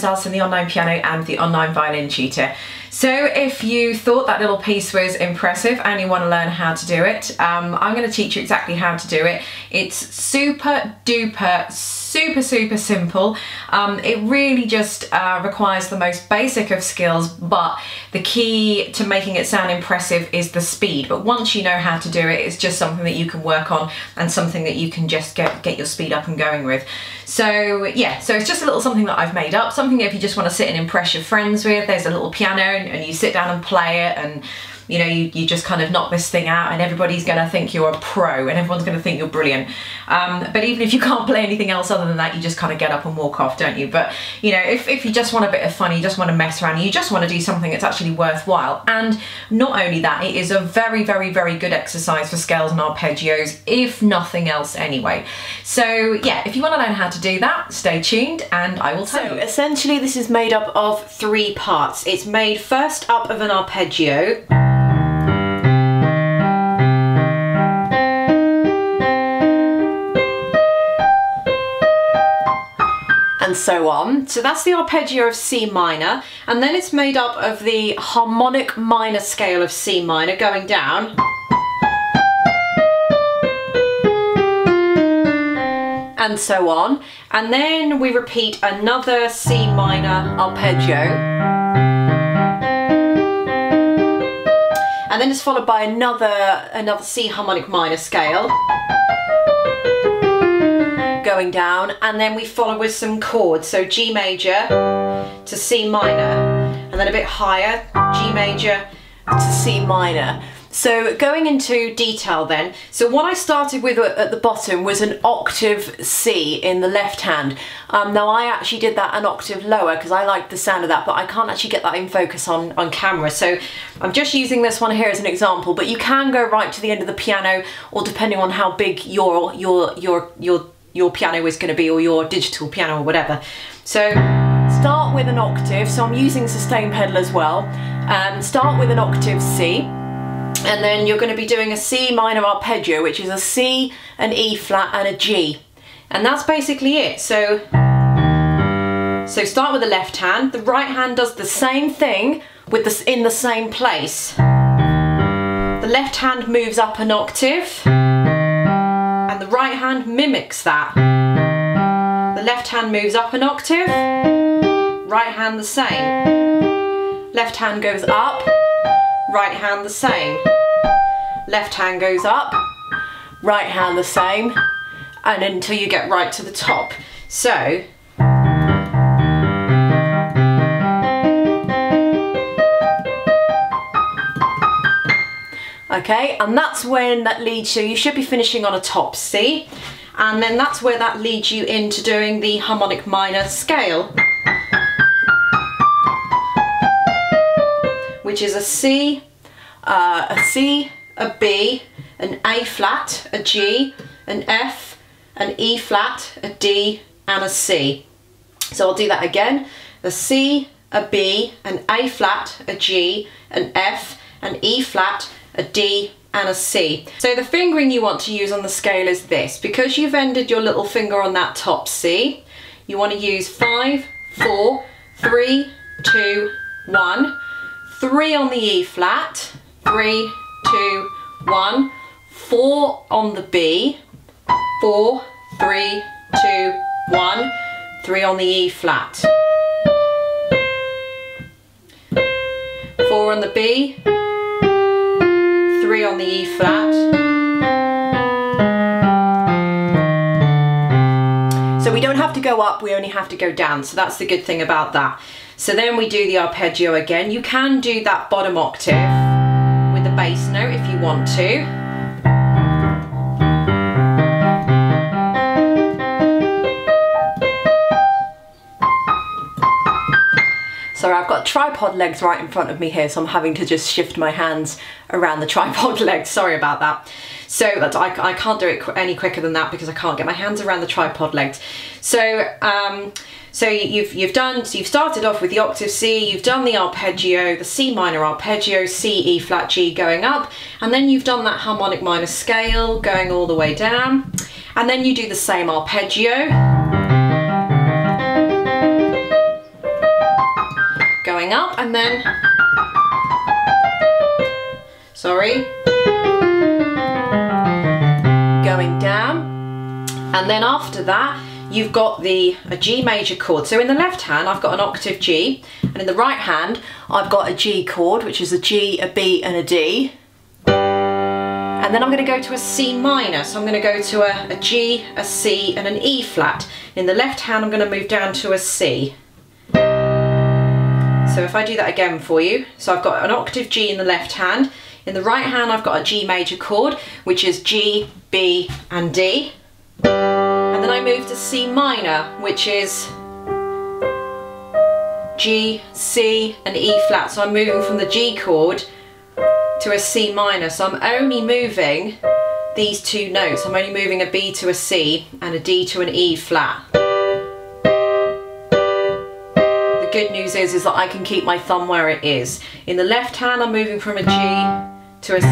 name's Alison, the online piano and the online violin tutor. So if you thought that little piece was impressive and you want to learn how to do it, I'm going to teach you exactly how to do it. It's super duper, super simple. It really just requires the most basic of skills, but the key to making it sound impressive is the speed. But once you know how to do it, it's just something that you can work on and something that you can just get your speed up and going with. So yeah, so it's just a little something that I've made up, something if you just want to sit and impress your friends with. There's a little piano and you sit down and play it, and you know, you just kind of knock this thing out and everybody's going to think you're a pro and everyone's going to think you're brilliant. But even if you can't play anything else other than that, you just kind of get up and walk off, don't you? But you know, if you just want a bit of fun, you just want to mess around, you just want to do something that's actually worthwhile. And not only that, it is a very good exercise for scales and arpeggios, if nothing else anyway. So yeah, if you want to learn how to do that, stay tuned and I will tell you. Essentially this is made up of 3 parts. It's made first up of an arpeggio, and so on. So that's the arpeggio of C minor, and then it's made up of the harmonic minor scale of C minor going down, and so on. And then we repeat another C minor arpeggio, and then it's followed by another C harmonic minor scale going down, and then we follow with some chords, so G major to C minor, and then a bit higher, G major to C minor. So going into detail then, so what I started with at the bottom was an octave C in the left hand. Now I actually did that an octave lower because I like the sound of that, but I can't actually get that in focus on camera, so I'm just using this one here as an example, but you can go right to the end of the piano, or depending on how big your piano is going to be, or your digital piano or whatever. So start with an octave, so I'm using sustain pedal as well. Start with an octave C, and then you're going to be doing a C minor arpeggio, which is a C, an E flat and a G, and that's basically it. So start with the left hand, the right hand does the same thing with in the same place. The left hand moves up an octave, and the right hand mimics that. The left hand moves up an octave, right hand the same. Left hand goes up, right hand the same. Left hand goes up, right hand the same, and until you get right to the top. So okay, and that's when that leads, so you should be finishing on a top C, and then that's where that leads you into doing the harmonic minor scale, which is a C, a B, an A flat, a G, an F, an E flat, a D and a C. So I'll do that again. A C, a B, an A flat, a G, an F, an E flat, a D and a C. So the fingering you want to use on the scale is this. Because you've ended your little finger on that top C, you want to use 5, 4, 3, 2, 1, 3 on the E flat, 3, 2, 1, 4 on the B, 4, 3, 2, 1, 3 on the E flat, 4 on the B, 3 on the E flat. So we don't have to go up, we only have to go down, so that's the good thing about that. So then we do the arpeggio again. You can do that bottom octave with the bass note if you want to. Sorry, I've got tripod legs right in front of me here, so I'm having to just shift my hands around the tripod legs. Sorry about that. So I can't do it any quicker than that because I can't get my hands around the tripod legs. So you've started off with the octave C, you've done the arpeggio, the C minor arpeggio, C, E flat, G going up, and then you've done that harmonic minor scale going all the way down, and then you do the same arpeggio, going up and then, sorry, going down. And then after that, you've got a G major chord. So in the left hand, I've got an octave G, and in the right hand, I've got a G chord, which is a G, a B, and a D. And then I'm going to go to a C minor. So I'm going to go to a G, a C, and an E flat. In the left hand, I'm going to move down to a C. So if I do that again for you, so I've got an octave G in the left hand. In the right hand, I've got a G major chord, which is G, B, and D. And then I move to C minor, which is G, C, and E flat. So I'm moving from the G chord to a C minor. So I'm only moving these two notes. I'm only moving a B to a C and a D to an E flat. The good news is that I can keep my thumb where it is. In the left hand, I'm moving from a G to a C.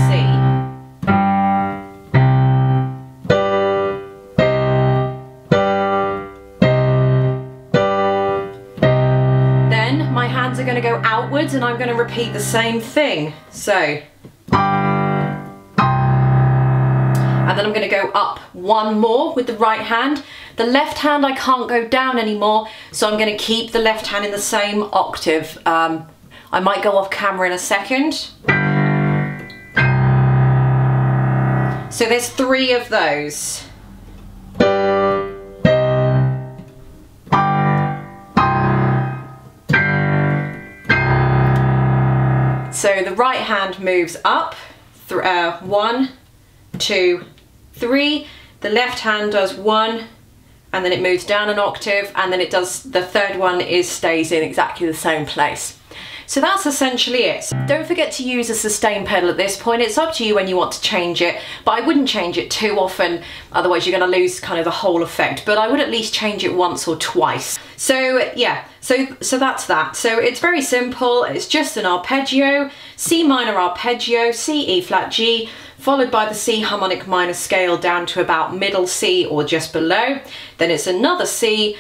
Are going to go outwards and I'm going to repeat the same thing. So, and then I'm going to go up one more with the right hand. The left hand I can't go down anymore, so I'm going to keep the left hand in the same octave. I might go off camera in a second. So there's 3 of those. So the right hand moves up, 1, 2, 3. The left hand does 1, and then it moves down an octave, and then it does, the third one stays in exactly the same place. So that's essentially it. Don't forget to use a sustain pedal at this point. It's up to you when you want to change it, but I wouldn't change it too often, otherwise you're going to lose kind of the whole effect, but I would at least change it once or twice. So yeah, so that's that. So it's very simple. It's just an arpeggio, C minor arpeggio, C, E flat, G, followed by the C harmonic minor scale down to about middle C or just below. Then it's another C,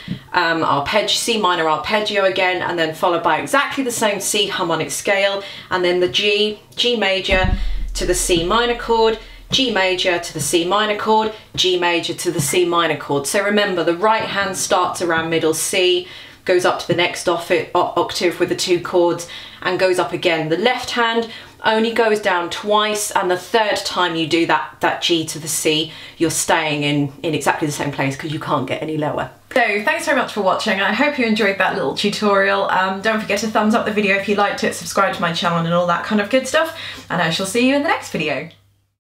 C minor arpeggio again, and then followed by exactly the same C harmonic scale, and then the G, G major to the C minor chord, G major to the C minor chord, G major to the C minor chord. So remember, the right hand starts around middle C, goes up to the next octave with the 2 chords, and goes up again. The left hand only goes down twice, and the third time you do that G to the C, you're staying in exactly the same place because you can't get any lower. So thanks very much for watching. I hope you enjoyed that little tutorial. Don't forget to thumbs up the video if you liked it, subscribe to my channel and all that kind of good stuff, and I shall see you in the next video.